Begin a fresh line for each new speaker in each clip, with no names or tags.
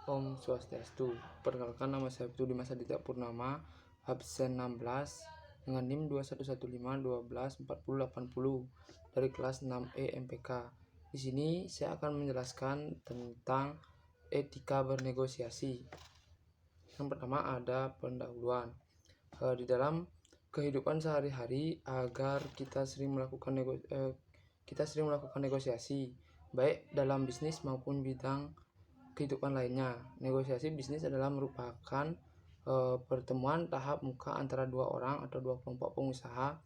Om Swastiastu. Perkenalkan, nama saya Budi Masaditya Purnama, absen 16 dengan NIM 2115124080 dari kelas 6E MPK. Di sini saya akan menjelaskan tentang etika bernegosiasi. Yang pertama ada pendahuluan. Di dalam kehidupan sehari-hari, agar kita sering melakukan negosiasi, baik dalam bisnis maupun bidang kehidupan lainnya. Negosiasi bisnis adalah merupakan pertemuan tahap muka antara dua orang atau dua kelompok pengusaha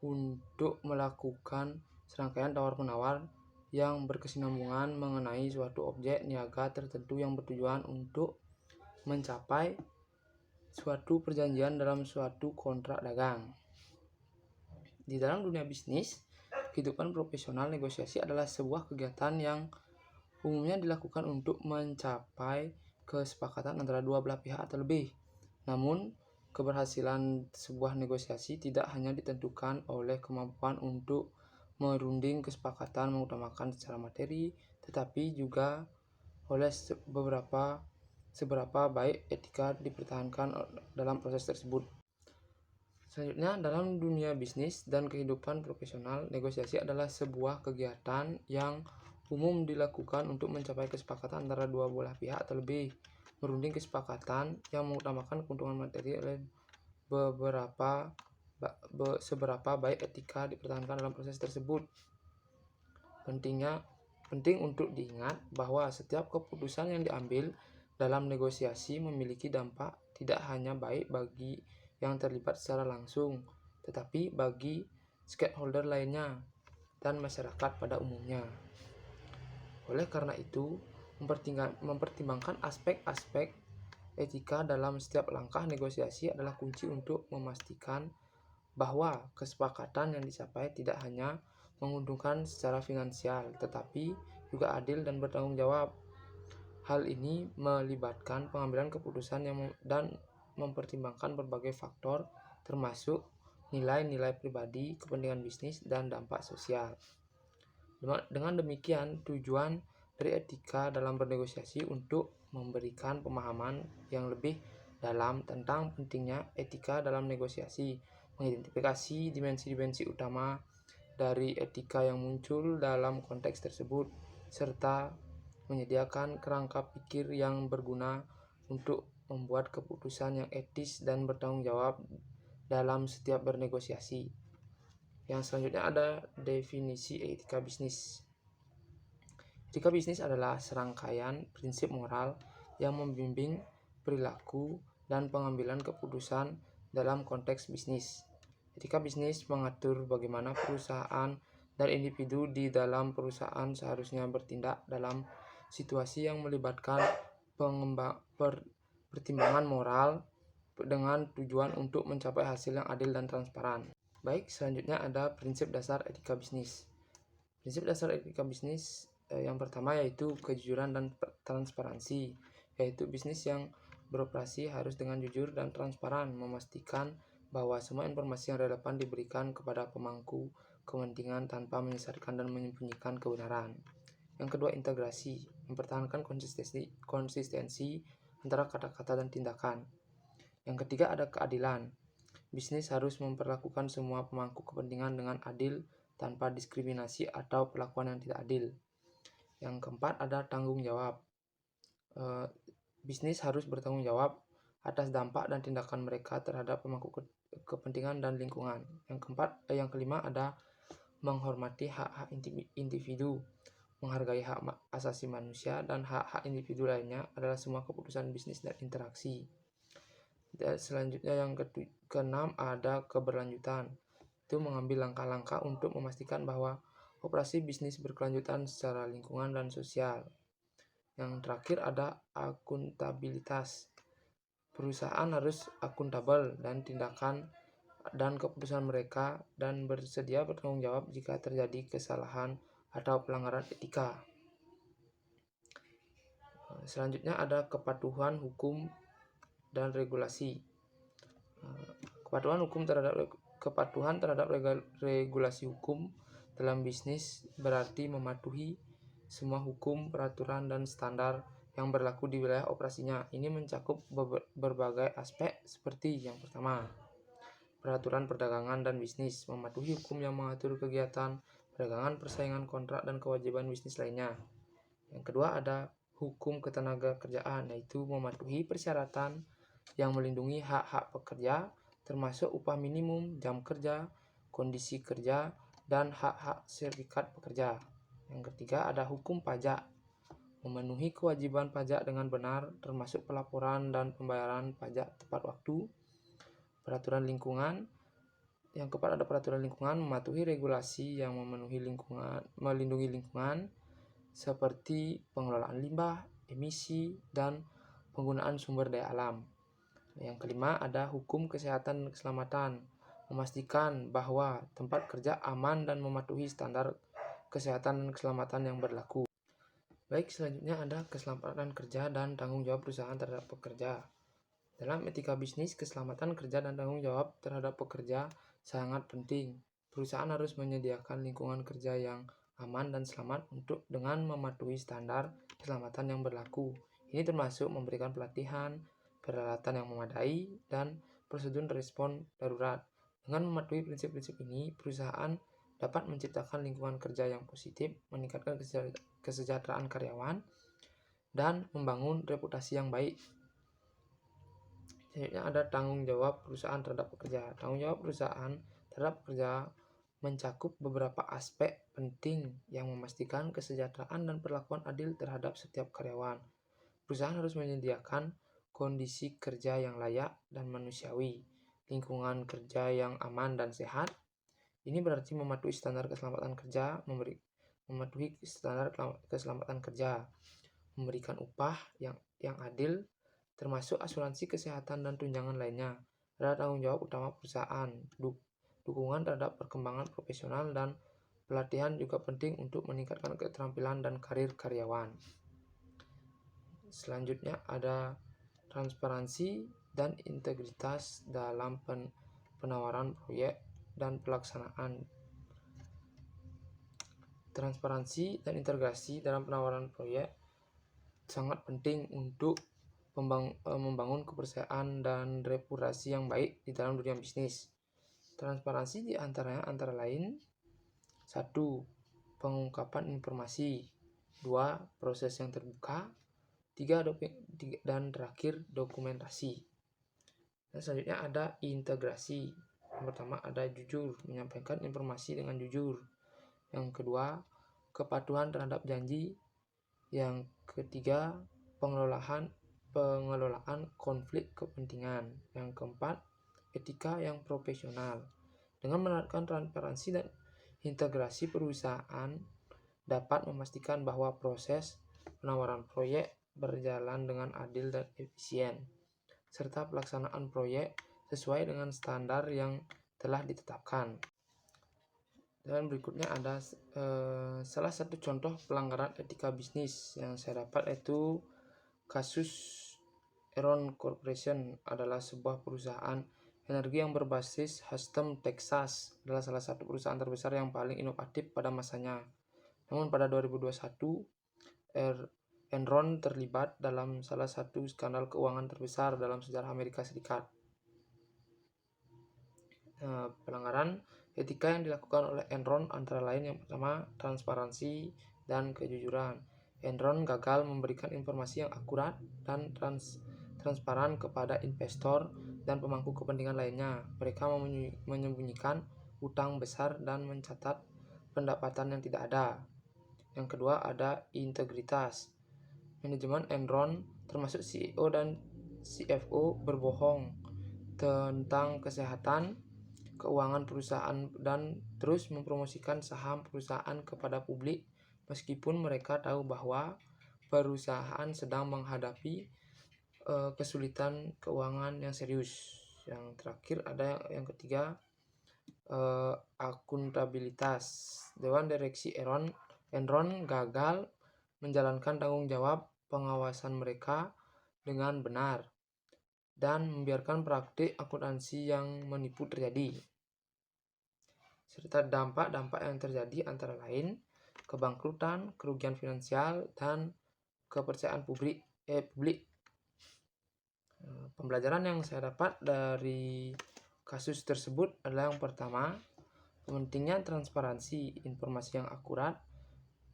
untuk melakukan serangkaian tawar-menawar yang berkesinambungan mengenai suatu objek niaga tertentu yang bertujuan untuk mencapai suatu perjanjian dalam suatu kontrak dagang. Di dalam dunia bisnis, kehidupan profesional, negosiasi adalah sebuah kegiatan yang umumnya dilakukan untuk mencapai kesepakatan antara dua belah pihak atau lebih. Namun, keberhasilan sebuah negosiasi tidak hanya ditentukan oleh kemampuan untuk merunding kesepakatan mengutamakan secara materi, tetapi juga oleh seberapa baik etika dipertahankan dalam proses tersebut. Selanjutnya, dalam dunia bisnis dan kehidupan profesional, negosiasi adalah sebuah kegiatan yang umum dilakukan untuk mencapai kesepakatan antara dua belah pihak atau lebih. Merunding kesepakatan yang mengutamakan keuntungan materi oleh seberapa baik etika dipertahankan dalam proses tersebut. Penting untuk diingat bahwa setiap keputusan yang diambil dalam negosiasi memiliki dampak tidak hanya baik bagi yang terlibat secara langsung, tetapi bagi stakeholder lainnya dan masyarakat pada umumnya. Oleh karena itu, mempertimbangkan aspek-aspek etika dalam setiap langkah negosiasi adalah kunci untuk memastikan bahwa kesepakatan yang dicapai tidak hanya menguntungkan secara finansial, tetapi juga adil dan bertanggung jawab. Hal ini melibatkan pengambilan keputusan dan mempertimbangkan berbagai faktor, termasuk nilai-nilai pribadi, kepentingan bisnis, dan dampak sosial. Dengan demikian, tujuan dari etika dalam bernegosiasi untuk memberikan pemahaman yang lebih dalam tentang pentingnya etika dalam negosiasi, mengidentifikasi dimensi-dimensi utama dari etika yang muncul dalam konteks tersebut, serta menyediakan kerangka pikir yang berguna untuk membuat keputusan yang etis dan bertanggung jawab dalam setiap bernegosiasi. Yang selanjutnya ada definisi etika bisnis. Etika bisnis adalah serangkaian prinsip moral yang membimbing perilaku dan pengambilan keputusan dalam konteks bisnis. Etika bisnis mengatur bagaimana perusahaan dan individu di dalam perusahaan seharusnya bertindak dalam situasi yang melibatkan pertimbangan moral dengan tujuan untuk mencapai hasil yang adil dan transparan. Baik, selanjutnya ada prinsip dasar etika bisnis. Prinsip dasar etika bisnis yang pertama yaitu kejujuran dan transparansi, yaitu bisnis yang beroperasi harus dengan jujur dan transparan, memastikan bahwa semua informasi yang relevan diberikan kepada pemangku kepentingan tanpa menyesatkan dan menyembunyikan kebenaran. Yang kedua, integrasi, mempertahankan konsistensi antara kata-kata dan tindakan. Yang ketiga ada keadilan. Bisnis harus memperlakukan semua pemangku kepentingan dengan adil tanpa diskriminasi atau perlakuan yang tidak adil. Yang keempat ada tanggung jawab. Bisnis harus bertanggung jawab atas dampak dan tindakan mereka terhadap pemangku kepentingan dan lingkungan. Yang kelima ada menghormati hak-hak individu. Menghargai hak asasi manusia dan hak-hak individu lainnya adalah semua keputusan bisnis dan interaksi. Dan selanjutnya yang keenam ada keberlanjutan. Itu mengambil langkah-langkah untuk memastikan bahwa operasi bisnis berkelanjutan secara lingkungan dan sosial. Yang terakhir ada akuntabilitas. Perusahaan harus akuntabel dan tindakan dan keputusan mereka dan bersedia bertanggung jawab jika terjadi kesalahan atau pelanggaran etika. Selanjutnya ada kepatuhan hukum dan regulasi. Kepatuhan terhadap regulasi hukum dalam bisnis berarti mematuhi semua hukum, peraturan, dan standar yang berlaku di wilayah operasinya. Ini mencakup berbagai aspek seperti yang pertama, peraturan perdagangan dan bisnis, mematuhi hukum yang mengatur kegiatan perdagangan, persaingan, kontrak, dan kewajiban bisnis lainnya. Yang kedua ada hukum ketenaga kerjaan, yaitu mematuhi persyaratan yang melindungi hak-hak pekerja, termasuk upah minimum, jam kerja, kondisi kerja, dan hak-hak serikat pekerja. Yang ketiga ada hukum pajak, memenuhi kewajiban pajak dengan benar, termasuk pelaporan dan pembayaran pajak tepat waktu. Peraturan lingkungan, yang keempat ada peraturan lingkungan, mematuhi regulasi yang melindungi lingkungan, seperti pengelolaan limbah, emisi, dan penggunaan sumber daya alam. Yang kelima ada hukum kesehatan dan keselamatan, memastikan bahwa tempat kerja aman dan mematuhi standar kesehatan dan keselamatan yang berlaku. Baik, selanjutnya ada keselamatan kerja dan tanggung jawab perusahaan terhadap pekerja. Dalam etika bisnis, keselamatan kerja dan tanggung jawab terhadap pekerja sangat penting. Perusahaan harus menyediakan lingkungan kerja yang aman dan selamat dengan mematuhi standar keselamatan yang berlaku. Ini termasuk memberikan pelatihan, peralatan yang memadai, dan prosedur respon darurat. Dengan mematuhi prinsip-prinsip ini, perusahaan dapat menciptakan lingkungan kerja yang positif, meningkatkan kesejahteraan karyawan, dan membangun reputasi yang baik. Selanjutnya ada tanggung jawab perusahaan terhadap pekerja. Tanggung jawab perusahaan terhadap pekerja mencakup beberapa aspek penting yang memastikan kesejahteraan dan perlakuan adil terhadap setiap karyawan. Perusahaan harus menyediakan kondisi kerja yang layak dan manusiawi, lingkungan kerja yang aman dan sehat. Ini berarti mematuhi standar keselamatan kerja, mematuhi standar keselamatan kerja, memberikan upah yang adil, termasuk asuransi kesehatan dan tunjangan lainnya. Ada tanggung jawab utama perusahaan, dukungan terhadap perkembangan profesional, dan pelatihan juga penting untuk meningkatkan keterampilan dan karir karyawan. Selanjutnya ada transparansi dan integritas dalam penawaran proyek dan pelaksanaan. Transparansi dan integrasi dalam penawaran proyek sangat penting untuk membangun kepercayaan dan reputasi yang baik di dalam dunia bisnis. Transparansi di antara lain: 1. Pengungkapan informasi, 2. Proses yang terbuka, 3. Dan terakhir dokumentasi. Dan selanjutnya ada integrasi. Yang pertama ada jujur, menyampaikan informasi dengan jujur. Yang kedua, kepatuhan terhadap janji. Yang ketiga, pengelolaan konflik kepentingan. Yang keempat, etika yang profesional. Dengan menerapkan transparansi dan integrasi, perusahaan dapat memastikan bahwa proses penawaran proyek berjalan dengan adil dan efisien, serta pelaksanaan proyek sesuai dengan standar yang telah ditetapkan. Dan berikutnya ada salah satu contoh pelanggaran etika bisnis yang saya dapat, yaitu kasus Enron Corporation. Adalah sebuah perusahaan energi yang berbasis Houston, Texas. Adalah salah satu perusahaan terbesar yang paling inovatif pada masanya. Namun pada 2021, Enron terlibat dalam salah satu skandal keuangan terbesar dalam sejarah Amerika Serikat. Pelanggaran etika yang dilakukan oleh Enron antara lain: yang pertama, transparansi dan kejujuran. Enron gagal memberikan informasi yang akurat dan transparan kepada investor dan pemangku kepentingan lainnya. Mereka menyembunyikan utang besar dan mencatat pendapatan yang tidak ada. Yang kedua ada integritas. Manajemen Enron, termasuk CEO dan CFO, berbohong tentang kesehatan keuangan perusahaan dan terus mempromosikan saham perusahaan kepada publik meskipun mereka tahu bahwa perusahaan sedang menghadapi kesulitan keuangan yang serius. Yang terakhir ada yang ketiga, akuntabilitas. Dewan Direksi Enron gagal menjalankan tanggung jawab pengawasan mereka dengan benar dan membiarkan praktik akuntansi yang menipu terjadi. Serta dampak-dampak yang terjadi antara lain: kebangkrutan, kerugian finansial, dan kepercayaan publik. Pembelajaran yang saya dapat dari kasus tersebut adalah yang pertama, pentingnya transparansi. Informasi yang akurat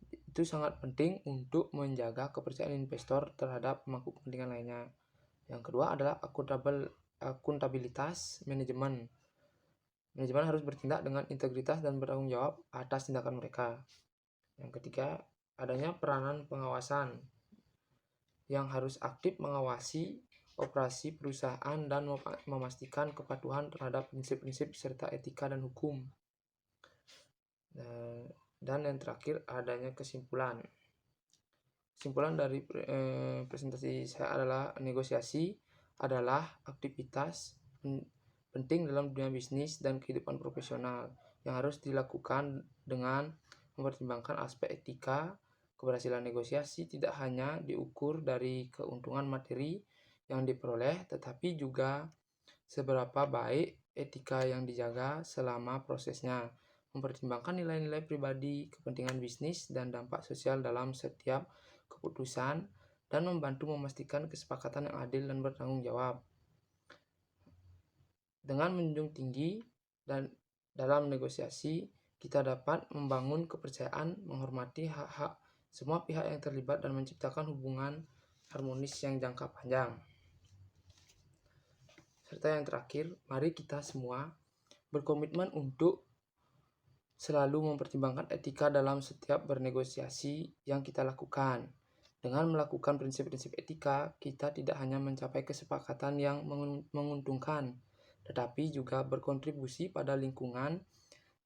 itu sangat penting untuk menjaga kepercayaan investor terhadap pemangku kepentingan lainnya. Yang kedua adalah akuntabilitas manajemen. Manajemen harus bertindak dengan integritas dan bertanggung jawab atas tindakan mereka. Yang ketiga, adanya peranan pengawasan yang harus aktif mengawasi operasi perusahaan dan memastikan kepatuhan terhadap prinsip-prinsip serta etika dan hukum. Dan yang terakhir, adanya kesimpulan. Kesimpulan dari presentasi saya adalah negosiasi adalah aktivitas penting dalam dunia bisnis dan kehidupan profesional yang harus dilakukan dengan mempertimbangkan aspek etika. Keberhasilan negosiasi tidak hanya diukur dari keuntungan materi yang diperoleh, tetapi juga seberapa baik etika yang dijaga selama prosesnya. Mempertimbangkan nilai-nilai pribadi, kepentingan bisnis, dan dampak sosial dalam setiap keputusan, dan membantu memastikan kesepakatan yang adil dan bertanggung jawab. Dengan menjunjung tinggi dan dalam negosiasi, kita dapat membangun kepercayaan, menghormati hak-hak semua pihak yang terlibat, dan menciptakan hubungan harmonis yang jangka panjang. Serta yang terakhir, mari kita semua berkomitmen untuk selalu mempertimbangkan etika dalam setiap bernegosiasi yang kita lakukan. Dengan melakukan prinsip-prinsip etika, kita tidak hanya mencapai kesepakatan yang menguntungkan, tetapi juga berkontribusi pada lingkungan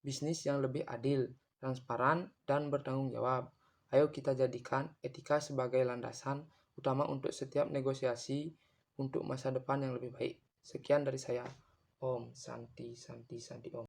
bisnis yang lebih adil, transparan, dan bertanggung jawab. Ayo kita jadikan etika sebagai landasan utama untuk setiap negosiasi untuk masa depan yang lebih baik. Sekian dari saya. Om Santi Santi Santi Om.